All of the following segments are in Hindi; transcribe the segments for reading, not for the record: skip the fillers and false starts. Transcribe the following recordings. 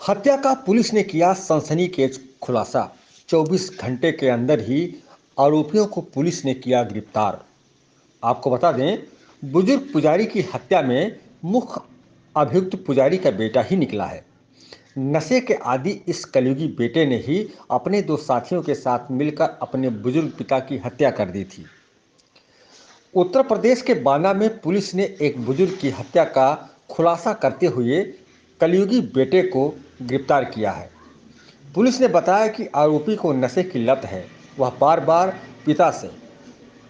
हत्या का पुलिस ने किया सनसनीखेज खुलासा। 24 घंटे के अंदर ही आरोपियों को पुलिस ने किया गिरफ्तार। आपको बता दें, बुजुर्ग पुजारी की हत्या में मुख्य अभियुक्त पुजारी का बेटा ही निकला है। नशे के आदि इस कलयुगी बेटे ने ही अपने दो साथियों के साथ मिलकर अपने बुजुर्ग पिता की हत्या कर दी थी। उत्तर प्रदेश के बांदा में पुलिस ने एक बुजुर्ग की हत्या का खुलासा करते हुए कलयुगी बेटे को गिरफ्तार किया है। पुलिस ने बताया कि आरोपी को नशे की लत है। वह बार बार पिता से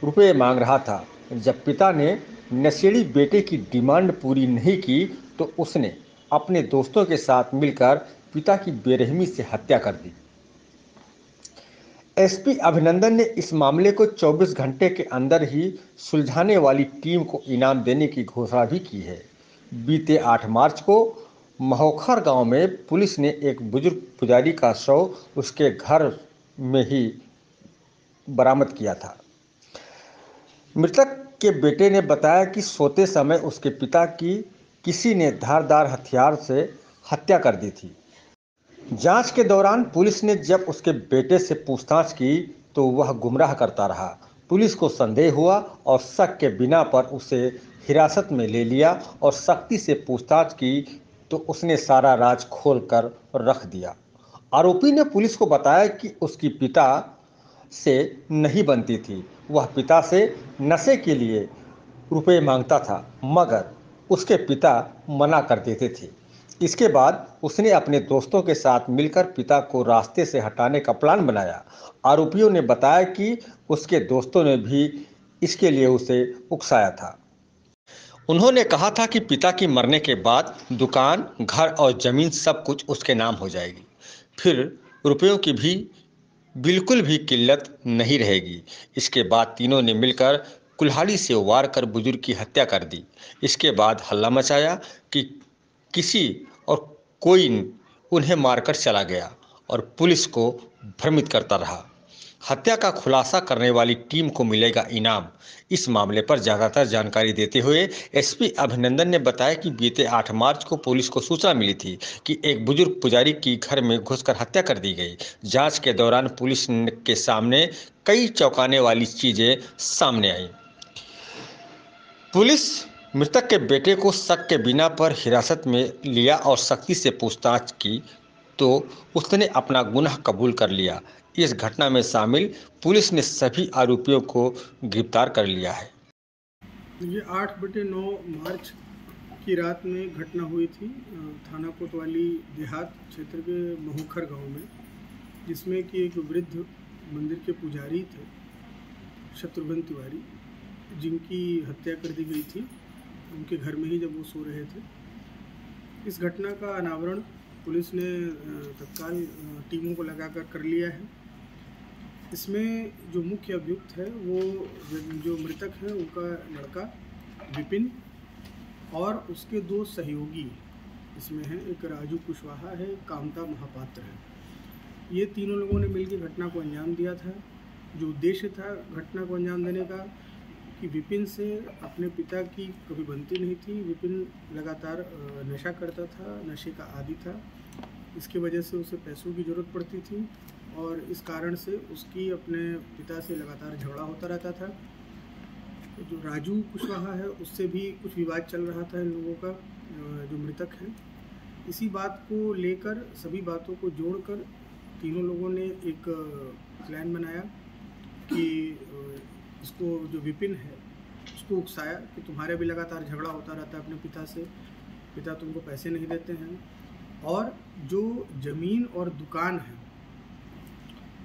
रुपए मांग रहा था। जब पिता ने नशेड़ी बेटे की डिमांड पूरी नहीं की तो उसने अपने दोस्तों के साथ मिलकर पिता की बेरहमी से हत्या कर दी। एसपी अभिनंदन ने इस मामले को 24 घंटे के अंदर ही सुलझाने वाली टीम को इनाम देने की घोषणा भी की है। बीते 8 मार्च को महोखर गांव में पुलिस ने एक बुजुर्ग पुजारी का शव उसके घर में ही बरामद किया था। मृतक के बेटे ने बताया कि सोते समय उसके पिता की किसी ने धारदार हथियार से हत्या कर दी थी। जांच के दौरान पुलिस ने जब उसके बेटे से पूछताछ की तो वह गुमराह करता रहा। पुलिस को संदेह हुआ और शक के बिना पर उसे हिरासत में ले लिया और सख्ती से पूछताछ की तो उसने सारा राज खोल कर रख दिया। आरोपी ने पुलिस को बताया कि उसकी पिता से नहीं बनती थी। वह पिता से नशे के लिए रुपए मांगता था, मगर उसके पिता मना कर देते थे। इसके बाद उसने अपने दोस्तों के साथ मिलकर पिता को रास्ते से हटाने का प्लान बनाया। आरोपियों ने बताया कि उसके दोस्तों ने भी इसके लिए उसे उकसाया था। उन्होंने कहा था कि पिता की मरने के बाद दुकान, घर और जमीन सब कुछ उसके नाम हो जाएगी। फिर रुपयों की भी बिल्कुल भी किल्लत नहीं रहेगी। इसके बाद तीनों ने मिलकर कुल्हाड़ी से वार कर बुजुर्ग की हत्या कर दी। इसके बाद हल्ला मचाया कि किसी और कोई उन्हें मारकर चला गया और पुलिस को भ्रमित करता रहा। हत्या का खुलासा करने वाली टीम को मिलेगा इनाम। इस मामले पर ज़्यादातर जानकारी देते हुए एसपी अभिनंदन ने बताया कि बीते 8 मार्च को पुलिस को सूचना मिली थी कि एक बुजुर्ग पुजारी की घर में घुसकर हत्या कर दी गई। जांच के दौरान पुलिस के सामने कई चौंकाने वाली चीज़ें सामने आई। पुलिस मृतक के बेटे को शक के बिना पर हिरासत में लिया और सख्ती से पूछताछ की तो उसने अपना गुनाह कबूल कर लिया। इस घटना में शामिल पुलिस ने सभी आरोपियों को गिरफ्तार कर लिया है। ये 8/9 मार्च की रात में घटना हुई थी थाना कोतवाली देहात क्षेत्र के महोखर गांव में, जिसमें कि एक वृद्ध मंदिर के पुजारी थे शत्रुघ्न तिवारी, जिनकी हत्या कर दी गई थी उनके घर में ही जब वो सो रहे थे। इस घटना का अनावरण पुलिस ने तत्काल टीमों को लगाकर कर लिया है। इसमें जो मुख्य अभियुक्त है वो जो मृतक है उनका लड़का विपिन और उसके 2 सहयोगी इसमें हैं, एक राजू कुशवाहा है, एक कामता महापात्र है। ये तीनों लोगों ने मिलकर घटना को अंजाम दिया था। जो उद्देश्य था घटना को अंजाम देने का कि विपिन से अपने पिता की कभी बनती नहीं थी। विपिन लगातार नशा करता था, नशे का आदी था। इसकी वजह से उसे पैसों की ज़रूरत पड़ती थी और इस कारण से उसकी अपने पिता से लगातार झगड़ा होता रहता था। जो राजू कुशवाहा है उससे भी कुछ विवाद चल रहा था इन लोगों का, जो मृतक है। इसी बात को लेकर सभी बातों को जोड़कर तीनों लोगों ने एक प्लान बनाया कि इसको जो विपिन है उसको उकसाया कि तुम्हारे भी लगातार झगड़ा होता रहता है अपने पिता से, पिता तुमको पैसे नहीं देते हैं और जो ज़मीन और दुकान है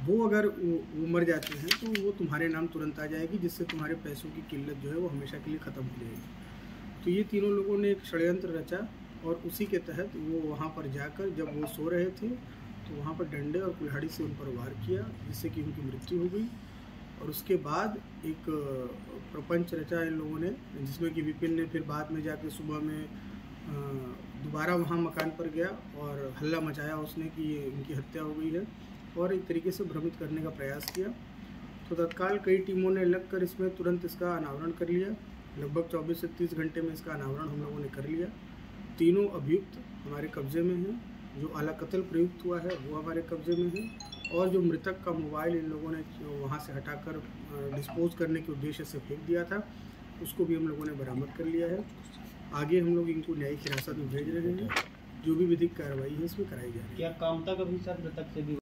वो अगर वो मर जाते हैं तो वो तुम्हारे नाम तुरंत आ जाएगी, जिससे तुम्हारे पैसों की किल्लत जो है वो हमेशा के लिए ख़त्म हो जाएगी। तो ये तीनों लोगों ने एक षड्यंत्र रचा और उसी के तहत वो वहाँ पर जाकर जब वो सो रहे थे तो वहाँ पर डंडे और कुल्हाड़ी से उन पर वार किया, जिससे कि उनकी मृत्यु हो गई। और उसके बाद एक प्रपंच रचा इन लोगों ने, जिसमें कि विपिन ने फिर बाद में जाकर सुबह में दोबारा वहाँ मकान पर गया और हल्ला मचाया उसने कि ये इनकी हत्या हो गई है और एक तरीके से भ्रमित करने का प्रयास किया। तो तत्काल कई टीमों ने लगकर इसमें तुरंत इसका अनावरण कर लिया। लगभग 24 से 30 घंटे में इसका अनावरण हम लोगों ने कर लिया। तीनों अभियुक्त हमारे कब्जे में हैं जो आला कत्ल प्रयुक्त हुआ है वो हमारे कब्जे में है, और जो मृतक का मोबाइल इन लोगों ने वहाँ से हटाकर डिस्पोज करने के उद्देश्य से फेंक दिया था, उसको भी हम लोगों ने बरामद कर लिया है। आगे हम लोग इनको न्यायिक हिरासत में भेज रहे हैं। जो भी विधिक कार्रवाई है इसमें कराई जा रही है। क्या कामता का भी साथ मृतक से भी